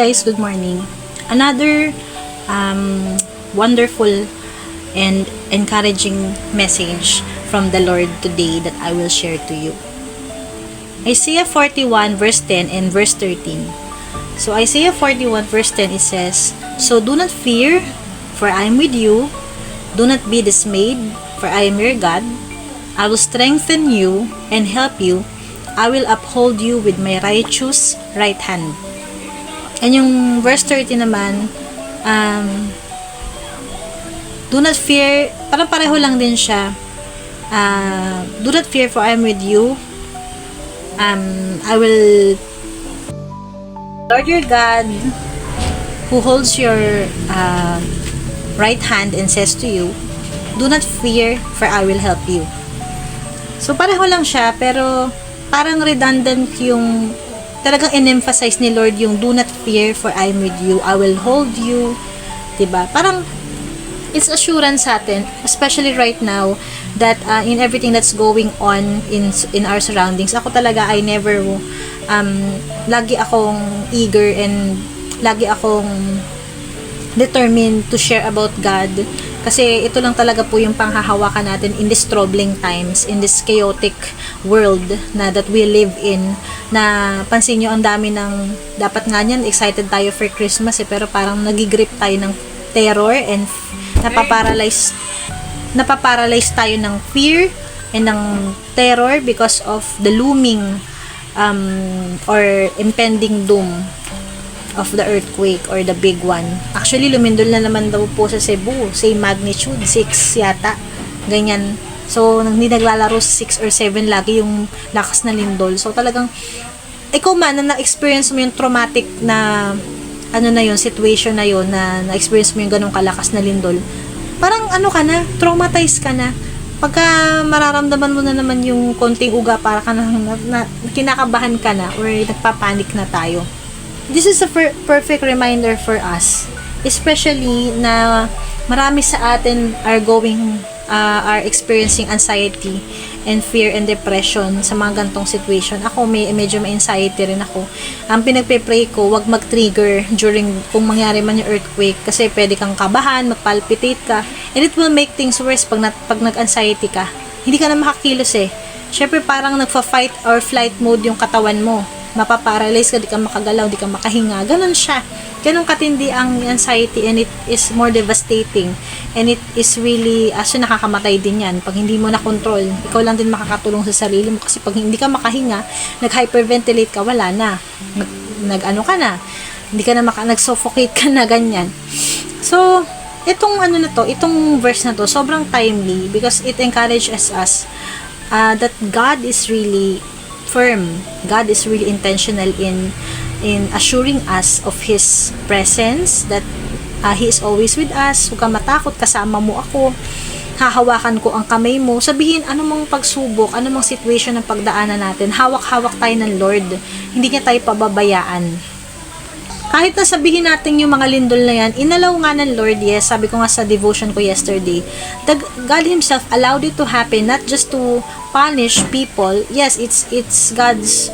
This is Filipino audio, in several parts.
Guys, good morning. Another wonderful and encouraging message from the Lord today that I will share to you. Isaiah 41 verse 10 and verse 13. So Isaiah 41 verse 10, it says, "So do not fear, for I am with you. Do not be dismayed, for I am your God. I will strengthen you and help you. I will uphold you with my righteous right hand." And yung verse 30 naman, do not fear, parang pareho lang din siya. Do not fear, for I am with you. I will, Lord your God, who holds your right hand and says to you, do not fear, for I will help you. So pareho lang siya, pero parang redundant yung talagang in-emphasize ni Lord yung do not fear, for I am with you. I will hold you. Diba? Parang it's assurance sa atin, especially right now, that in everything that's going on in our surroundings. Ako talaga, I never, lagi akong eager and lagi akong determined to share about God. Kasi ito lang talaga po yung panghahawakan natin in these troubling times, in this chaotic world na that we live in, na pansin nyo ang dami ng, dapat nga niyan, excited tayo for Christmas pero parang nagigrip tayo ng terror and napaparalyze tayo ng fear and ng terror because of the looming or impending doom of the earthquake or the big one. Actually, lumindol na naman daw po sa Cebu. Same magnitude, 6 yata. Ganyan. So, hindi naglalaro 6 or 7 lagi yung lakas na lindol. So, talagang, ikaw man, na na-experience mo yung traumatic na, situation na yun, na na-experience mo yung ganong kalakas na lindol, parang ka na, traumatized ka na. Pagka mararamdaman mo na naman yung konting uga, para ka na kinakabahan ka na, or nagpapanik na tayo. This is a perfect reminder for us, especially na marami sa atin are experiencing anxiety and fear and depression sa mga gantong situation. Ako medyo may anxiety rin ako. Ang pinagpe-pray ko, wag mag-trigger during kung mangyari man yung earthquake, kasi pwede kang kabahan, magpalpitate ka, and it will make things worse pag nag-anxiety ka. Hindi ka na makakilos eh. Syempre parang nagfa-fight or flight mode yung katawan mo. Mapaparalyze ka, di ka makagalaw, di ka makahinga. Ganon siya. Ganon katindi ang anxiety, and it is more devastating. And it is really, nakakamatay din yan. Pag hindi mo na control, ikaw lang din makakatulong sa sarili mo. Kasi pag hindi ka makahinga, nag-hyperventilate ka, wala na. Ka na. Hindi ka na nag-suffocate ka na, ganyan. So, itong itong verse na to, sobrang timely because it encourages us that God is really firm. God is really intentional in assuring us of His presence, that He is always with us. Huwag kang matakot, kasama mo ako, hahawakan ko ang kamay mo. Sabihin, anumang pagsubok, anumang situation ng pagdaanan natin, hawak-hawak tayo ng Lord. Hindi niya tayo pababayaan. Kahit na sabihin natin yung mga lindol na yan, inalaw nga ng Lord, yes, sabi ko nga sa devotion ko yesterday, that God Himself allowed it to happen, not just to punish people. Yes, it's God's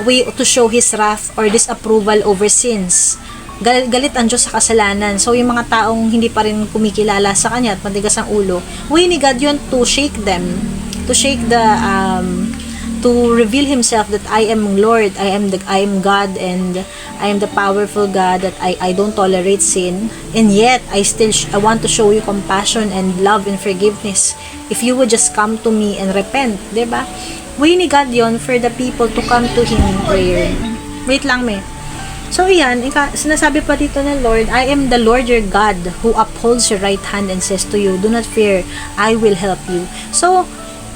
way to show His wrath or disapproval over sins. Galit ang Diyos sa kasalanan. So, yung mga taong hindi pa rin kumikilala sa Kanya at matigas ang ulo, way ni God yun to shake them, to shake to reveal Himself that I am Lord, I am God, and I am the powerful God, that I don't tolerate sin, and yet I want to show you compassion and love and forgiveness if you would just come to me and repent, diba? Way ni God yon for the people to come to Him in prayer. Wait lang, me. So, yan, sinasabi pa dito ng Lord, I am the Lord your God who upholds your right hand and says to you, do not fear, I will help you. So,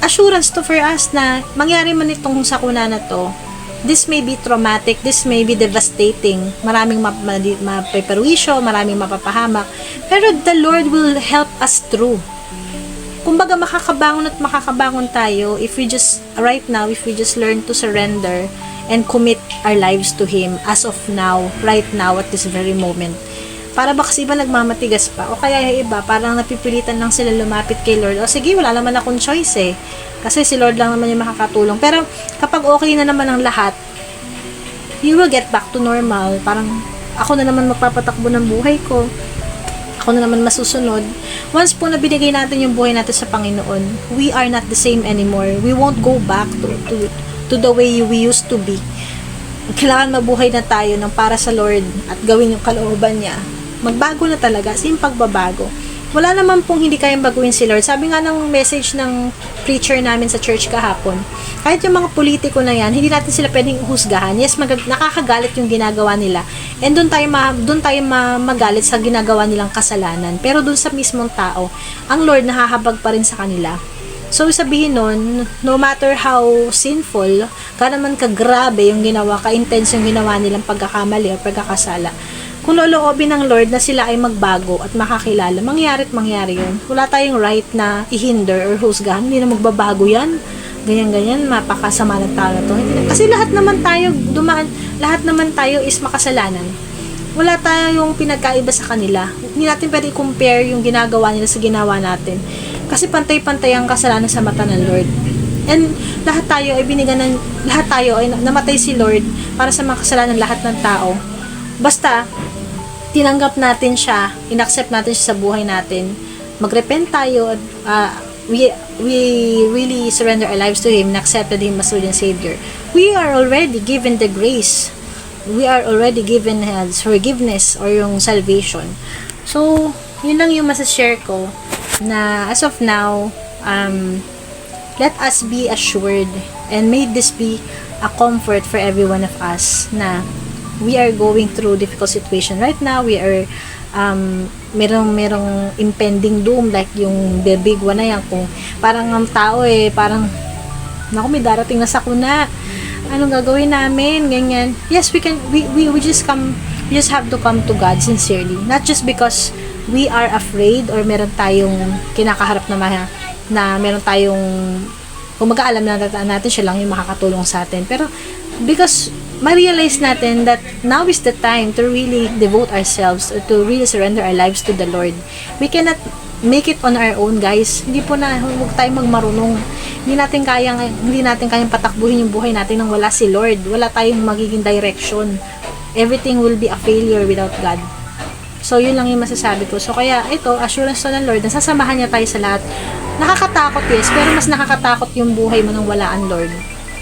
assurance to for us na mangyari man itong sakuna na to, this may be traumatic, this may be devastating, maraming mapeperwisyo, maraming mapapahamak, pero the Lord will help us through. Kumbaga makakabangon tayo if we just learn to surrender and commit our lives to Him as of now, right now, at this very moment. Para ba kasi iba nagmamatigas pa, o kaya yung iba parang napipilitan lang sila lumapit kay Lord, o sige, wala naman akong choice eh, kasi si Lord lang naman yung makakatulong. Pero kapag okay na naman ang lahat, you will get back to normal. Parang ako na naman magpapatakbo ng buhay ko, ako na naman masusunod. Once po na binigay natin yung buhay natin sa Panginoon, we are not the same anymore. We won't go back to the way we used to be. Kailangan mabuhay na tayo ng para sa Lord at gawin yung kalooban niya. Magbago na talaga, pagbabago. Wala naman pong hindi kayang baguhin si Lord. Sabi nga ng message ng preacher namin sa church kahapon, kahit yung mga politiko na yan, hindi natin sila pwedeng uhusgahan. Yes, nakakagalit yung ginagawa nila. And doon tayo magalit sa ginagawa nilang kasalanan. Pero doon sa mismong tao, ang Lord nahahabag pa rin sa kanila. So, sabihin nun, no matter how sinful, naman kagrabe yung ginawa, ka-intense yung ginawa nilang pagkakamali o pagkakasala, kung loloobin ng Lord na sila ay magbago at makakilala, mangyari yun. Wala tayong right na i-hinder or husgahan. Hindi na magbabago yan. Ganyan-ganyan, mapakasama ng tao na to. Kasi lahat naman tayo is makasalanan. Wala tayong pinagkaiba sa kanila. Hindi natin pwede i-compare yung ginagawa nila sa ginawa natin. Kasi pantay-pantay ang kasalanan sa mata ng Lord. And lahat tayo ay namatay si Lord para sa mga kasalanan ng lahat ng tao. Basta tinanggap natin siya, inaccept natin siya sa buhay natin, magrepent tayo, we really surrender our lives to Him and accepted Him as Lord and Savior. We are already given the grace. We are already given forgiveness or yung salvation. So, yun lang yung masashare ko na as of now, let us be assured and may this be a comfort for every one of us na we are going through difficult situation right now. We are merong impending doom like yung the big one na yan, kung parang ang tao parang naku, may darating na sakuna, anong gagawin namin, ganyan. Yes, we just have to come to God sincerely, not just because we are afraid or meron tayong kinakaharap na meron tayong kung mag-aalam na natin siya lang yung makakatulong sa atin, pero because ma-realize natin that now is the time to really devote ourselves or to really surrender our lives to the Lord. We cannot make it on our own, guys. Huwag tayong magmarunong. Hindi natin kayang patakbuhin yung buhay natin nang wala si Lord. Wala tayong magiging direction. Everything will be a failure without God. So, yun lang yung masasabi ko. So, kaya ito, assurance to ng Lord, nasasamahan niya tayo sa lahat. Nakakatakot, yes, pero mas nakakatakot yung buhay mo nang wala ang Lord.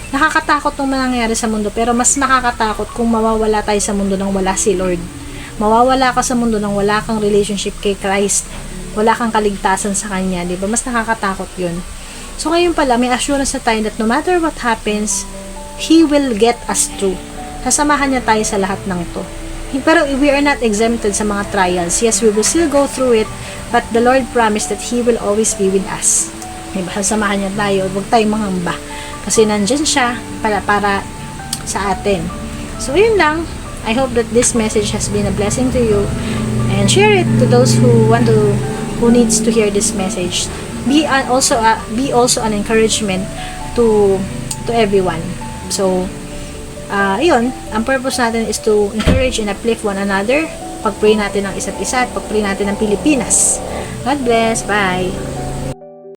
Nakakatakot nung mangyayari sa mundo, pero mas nakakatakot kung mawawala tayo sa mundo nang wala si Lord. Mawawala ka sa mundo nang wala kang relationship kay Christ. Wala kang kaligtasan sa Kanya, di ba? Mas nakakatakot yun. So, ngayon pala, may assurance na tayo that no matter what happens, He will get us through. Sasamahan niya tayo sa lahat ng to. Pero we are not exempted sa mga trials. Yes, we will still go through it, but the Lord promised that He will always be with us. Diba? Sasamahan niya tayo. Huwag tayong mangamba. Kasi nandyan siya para sa atin. So, yun lang. I hope that this message has been a blessing to you. And share it to those who needs to hear this message. Be also an encouragement to everyone. So, yun, ang purpose natin is to encourage and uplift one another. Pag-pray natin ng isa't isa at pag-pray natin ng Pilipinas. God bless. Bye.